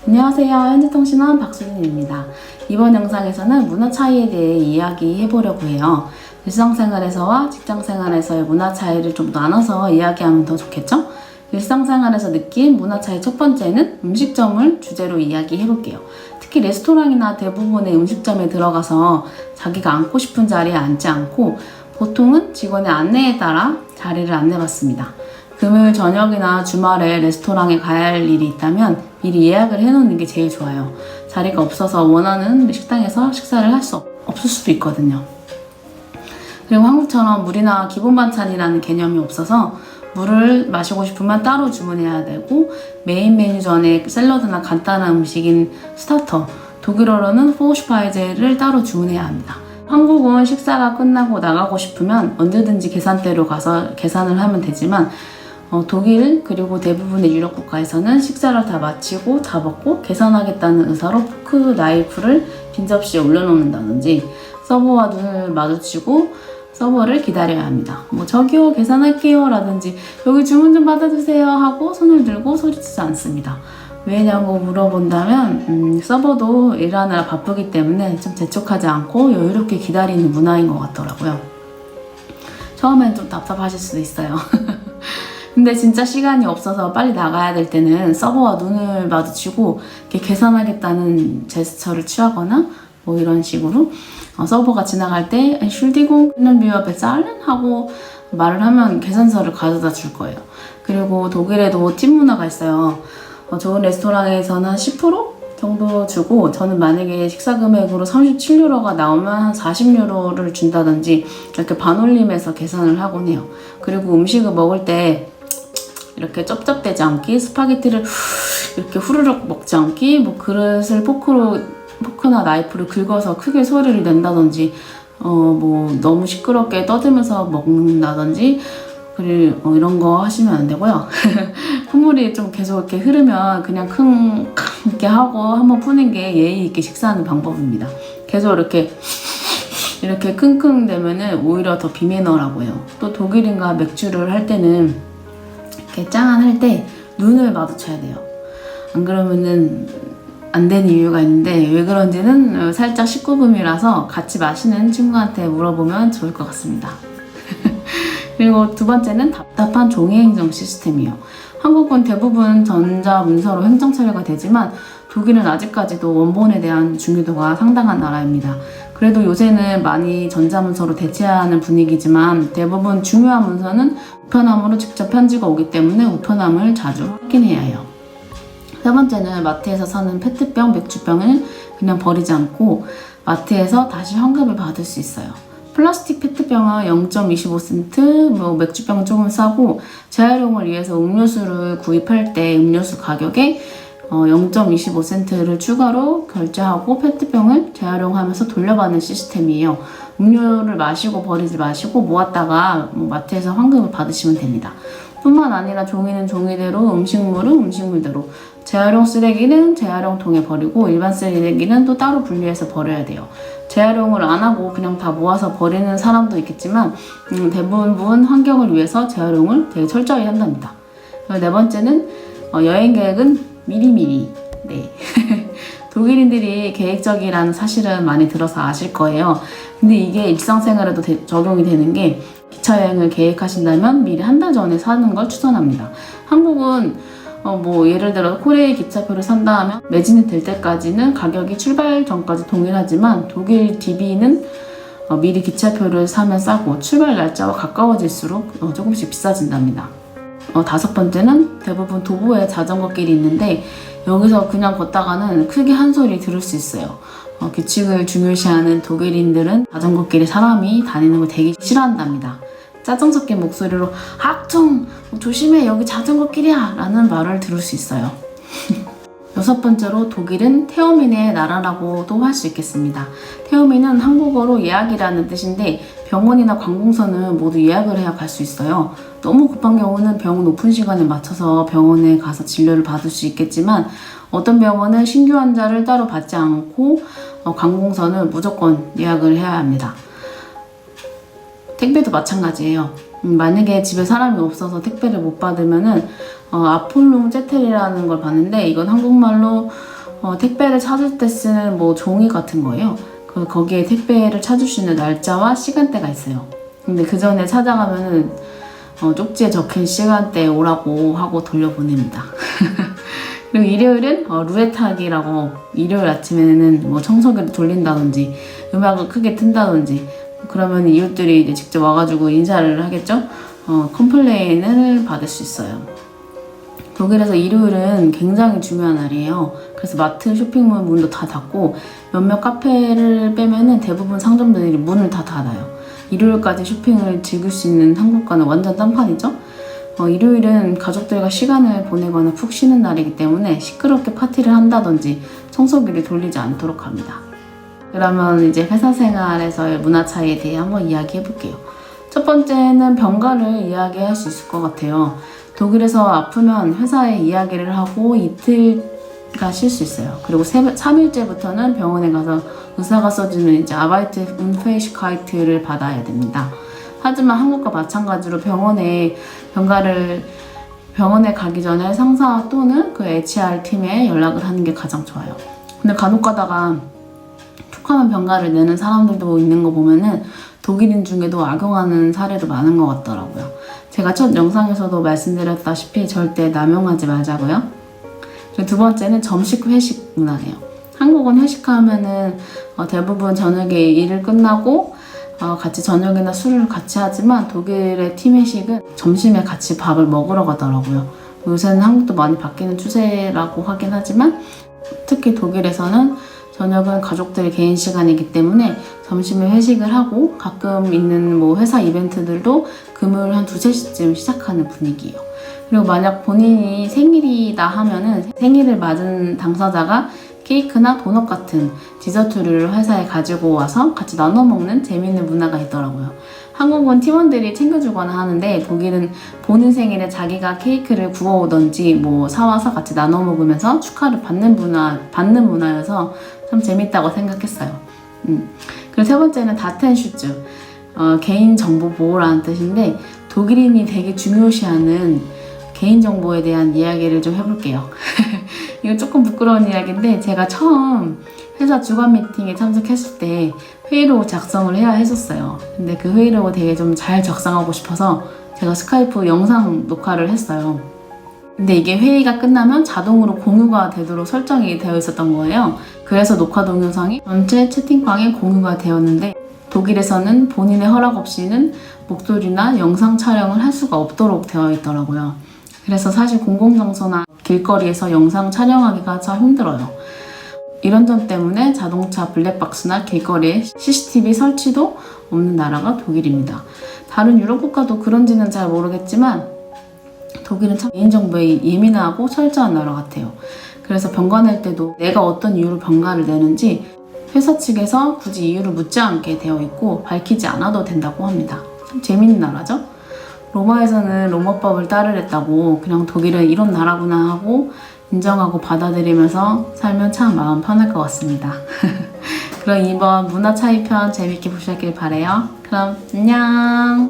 안녕하세요. 현지통신원 박수진입니다. 이번 영상에서는 문화 차이에 대해 이야기해보려고 해요. 일상생활에서와 직장생활에서의 문화 차이를 좀 나눠서 이야기하면 더 좋겠죠? 일상생활에서 느낀 문화 차이 첫 번째는 음식점을 주제로 이야기해볼게요. 특히 레스토랑이나 대부분의 음식점에 들어가서 자기가 앉고 싶은 자리에 앉지 않고 보통은 직원의 안내에 따라 자리를 안내받습니다. 금요일 저녁이나 주말에 레스토랑에 가야 할 일이 있다면 미리 예약을 해놓는 게 제일 좋아요. 자리가 없어서 원하는 식당에서 식사를 할 수 없을 수도 있거든요. 그리고 한국처럼 물이나 기본 반찬이라는 개념이 없어서 물을 마시고 싶으면 따로 주문해야 되고 메인 메뉴 전에 샐러드나 간단한 음식인 스타터, 독일어로는 포슈파이제를 따로 주문해야 합니다. 한국은 식사가 끝나고 나가고 싶으면 언제든지 계산대로 가서 계산을 하면 되지만 독일 그리고 대부분의 유럽 국가에서는 식사를 다 마치고 다 먹고 계산하겠다는 의사로 포크, 나이프를 빈 접시에 올려놓는다든지 서버와 눈을 마주치고 서버를 기다려야 합니다. 저기요 계산할게요 라든지 여기 주문 좀 받아주세요 하고 손을 들고 소리치지 않습니다. 왜냐고 물어본다면 서버도 일하느라 바쁘기 때문에 좀 재촉하지 않고 여유롭게 기다리는 문화인 것 같더라고요. 처음엔 좀 답답하실 수도 있어요. 근데 진짜 시간이 없어서 빨리 나가야 될 때는 서버와 눈을 마주치고 이렇게 계산하겠다는 제스처를 취하거나 이런 식으로 서버가 지나갈 때 슐디공 können wir bezahlen 하고 말을 하면 계산서를 가져다 줄 거예요. 그리고 독일에도 팁 문화가 있어요. 좋은 레스토랑에서는 한 10% 정도 주고 저는 만약에 식사 금액으로 37유로가 나오면 한 40유로를 준다든지 이렇게 반올림해서 계산을 하곤 해요. 그리고 음식을 먹을 때 이렇게 쩝쩝대지 않기, 스파게티를 이렇게 후루룩 먹지 않기, 그릇을 포크나 나이프로 긁어서 크게 소리를 낸다든지, 너무 시끄럽게 떠들면서 먹는다든지, 그리고 이런 거 하시면 안 되고요. 콧물이 좀 계속 이렇게 흐르면 그냥 이렇게 하고 한번 푸는 게 예의 있게 식사하는 방법입니다. 계속 이렇게 킁킁 대면은 오히려 더 비매너라고 해요. 또 독일인과 맥주를 할 때는 이렇게 짠할 때 눈을 마주쳐야 돼요. 안 그러면은 안 되는 이유가 있는데 왜 그런지는 살짝 19금이라서 같이 마시는 친구한테 물어보면 좋을 것 같습니다. 그리고 두 번째는 답답한 종이행정 시스템이에요. 한국은 대부분 전자문서로 행정 처리가 되지만 독일은 아직까지도 원본에 대한 중요도가 상당한 나라입니다. 그래도 요새는 많이 전자문서로 대체하는 분위기지만 대부분 중요한 문서는 우편함으로 직접 편지가 오기 때문에 우편함을 자주 확인해야 해요. 세 번째는 마트에서 사는 페트병, 맥주병을 그냥 버리지 않고 마트에서 다시 환급을 받을 수 있어요. 플라스틱 페트병은 0.25센트, 맥주병은 조금 싸고 재활용을 위해서 음료수를 구입할 때 음료수 가격에 0.25센트를 추가로 결제하고 페트병을 재활용하면서 돌려받는 시스템이에요. 음료를 마시고 버리지 마시고 모았다가 마트에서 환급을 받으시면 됩니다. 뿐만 아니라 종이는 종이대로, 음식물은 음식물대로, 재활용 쓰레기는 재활용 통에 버리고 일반 쓰레기는 또 따로 분리해서 버려야 돼요. 재활용을 안 하고 그냥 다 모아서 버리는 사람도 있겠지만 대부분 환경을 위해서 재활용을 되게 철저히 한답니다. 네 번째는 여행 계획은 미리미리. 네. 독일인들이 계획적이라는 사실은 많이 들어서 아실 거예요. 근데 이게 일상생활에도 적용이 되는 게 기차 여행을 계획하신다면 미리 한 달 전에 사는 걸 추천합니다. 한국은 예를 들어 코레일 기차표를 산다 하면 매진이 될 때까지는 가격이 출발 전까지 동일하지만 독일 DB는 미리 기차표를 사면 싸고 출발 날짜와 가까워질수록 조금씩 비싸진답니다. 다섯 번째는 대부분 도보에 자전거 길이 있는데 여기서 그냥 걷다가는 크게 한 소리 들을 수 있어요. 규칙을 중요시하는 독일인들은 자전거 길에 사람이 다니는 걸 되게 싫어한답니다. 짜증 섞인 목소리로 악퉁! 조심해 여기 자전거 길이야! 라는 말을 들을 수 있어요. 여섯 번째로 독일은 태어민의 나라라고도 할 수 있겠습니다. 태어민은 한국어로 예약이라는 뜻인데 병원이나 관공서는 모두 예약을 해야 갈 수 있어요. 너무 급한 경우는 병원 오픈 시간에 맞춰서 병원에 가서 진료를 받을 수 있겠지만 어떤 병원은 신규 환자를 따로 받지 않고 관공서는 무조건 예약을 해야 합니다. 택배도 마찬가지예요. 만약에 집에 사람이 없어서 택배를 못 받으면은 아폴롱 제텔이라는 걸 봤는데 이건 한국말로 택배를 찾을 때 쓰는 뭐 종이 같은 거예요. 거기에 택배를 찾을 수 있는 날짜와 시간대가 있어요. 근데 그 전에 찾아가면은 쪽지에 적힌 시간대에 오라고 하고 돌려보냅니다. 그리고 일요일은 루에타기라고 일요일 아침에는 뭐 청소기를 돌린다든지 음악을 크게 튼다든지 그러면 이웃들이 이제 직접 와가지고 인사를 하겠죠. 컴플레인을 받을 수 있어요. 독일에서 일요일은 굉장히 중요한 날이에요. 그래서 마트, 쇼핑몰 문도 다 닫고 몇몇 카페를 빼면은 대부분 상점들이 문을 다 닫아요. 일요일까지 쇼핑을 즐길 수 있는 한국과는 완전 딴판이죠. 일요일은 가족들과 시간을 보내거나 푹 쉬는 날이기 때문에 시끄럽게 파티를 한다든지 청소기를 돌리지 않도록 합니다. 그러면 이제 회사 생활에서의 문화 차이에 대해 한번 이야기해 볼게요. 첫 번째는 병가를 이야기할 수 있을 것 같아요. 독일에서 아프면 회사에 이야기를 하고 이틀가 쉴 수 있어요. 그리고 3일째부터는 병원에 가서 의사가 써주는 이제 아바이트 운페이시카이트를 받아야 됩니다. 하지만 한국과 마찬가지로 병원에 가기 전에 상사 또는 그 HR 팀에 연락을 하는 게 가장 좋아요. 근데 간혹 가다가 툭하면 병가를 내는 사람들도 있는 거 보면은 독일인 중에도 악용하는 사례도 많은 것 같더라고요. 제가 첫 영상에서도 말씀드렸다시피 절대 남용하지 말자고요. 그리고 두 번째는 점심 회식 문화예요. 한국은 회식하면은 대부분 저녁에 일을 끝나고 같이 저녁이나 술을 같이 하지만 독일의 팀 회식은 점심에 같이 밥을 먹으러 가더라고요. 요새는 한국도 많이 바뀌는 추세라고 하긴 하지만 특히 독일에서는 저녁은 가족들의 개인 시간이기 때문에 점심에 회식을 하고 가끔 있는 뭐 회사 이벤트들도 금요일 한 2~3시쯤 시작하는 분위기예요. 그리고 만약 본인이 생일이다 하면은 생일을 맞은 당사자가 케이크나 도넛 같은 디저트를 회사에 가지고 와서 같이 나눠 먹는 재미있는 문화가 있더라고요. 한국은 팀원들이 챙겨주거나 하는데 독일은 본인 생일에 자기가 케이크를 구워오던지 뭐 사와서 같이 나눠 먹으면서 축하를 받는 문화여서 참 재밌다고 생각했어요. 그리고 세 번째는 다텐슈즈, 개인정보 보호라는 뜻인데 독일인이 되게 중요시하는 개인정보에 대한 이야기를 좀 해볼게요. 이거 조금 부끄러운 이야기인데 제가 처음 회사 주간 미팅에 참석했을 때 회의록을 작성을 해야 했었어요. 근데 그 회의록을 되게 좀 잘 작성하고 싶어서 제가 스카이프 영상 녹화를 했어요. 근데 이게 회의가 끝나면 자동으로 공유가 되도록 설정이 되어 있었던 거예요. 그래서 녹화 동영상이 전체 채팅방에 공유가 되었는데 독일에서는 본인의 허락 없이는 목소리나 영상 촬영을 할 수가 없도록 되어 있더라고요. 그래서 사실 공공장소나 길거리에서 영상 촬영하기가 참 힘들어요. 이런 점 때문에 자동차 블랙박스나 길거리에 CCTV 설치도 없는 나라가 독일입니다. 다른 유럽 국가도 그런지는 잘 모르겠지만 독일은 참 개인정보에 예민하고 철저한 나라 같아요. 그래서 병가 낼 때도 내가 어떤 이유로 병가를 내는지 회사 측에서 굳이 이유를 묻지 않게 되어 있고 밝히지 않아도 된다고 합니다. 참 재밌는 나라죠? 로마에서는 로마법을 따르랬다고 그냥 독일은 이런 나라구나 하고 인정하고 받아들이면서 살면 참 마음 편할 것 같습니다. 그럼 이번 문화 차이 편 재밌게 보셨길 바래요. 그럼 안녕.